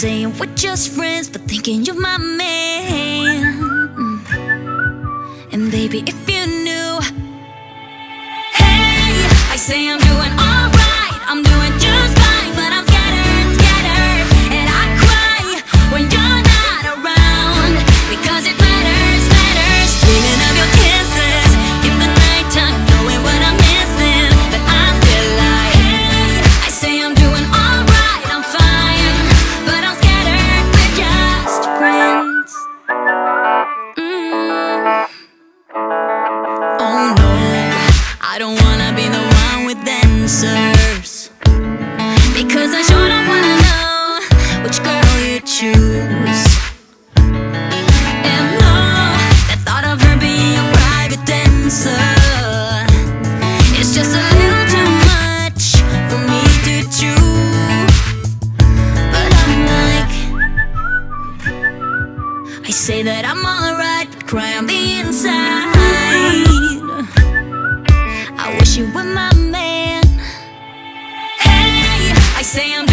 saying we're just friends, but thinking you're my man. And baby, if you knew, hey, I say I'm doing alright, I'm doing just fine, but I'm scattered, and I cry when you're not around, because it matters, dreaming of your kisses in the nighttime, knowing what I'm missing, but I'm still like, hey, I say I'm doing alright, I'm fine, but I'm scattered, we're just friends. Oh no, I don't wanna be the one with answers, because I sure don't wanna know which girl you choose. And no, the thought of her being a private dancer, it's just a little too much for me to chew. But I'm like, I say that I'm alright, but cry on the inside. I wish you were my man. Hey, I say I'm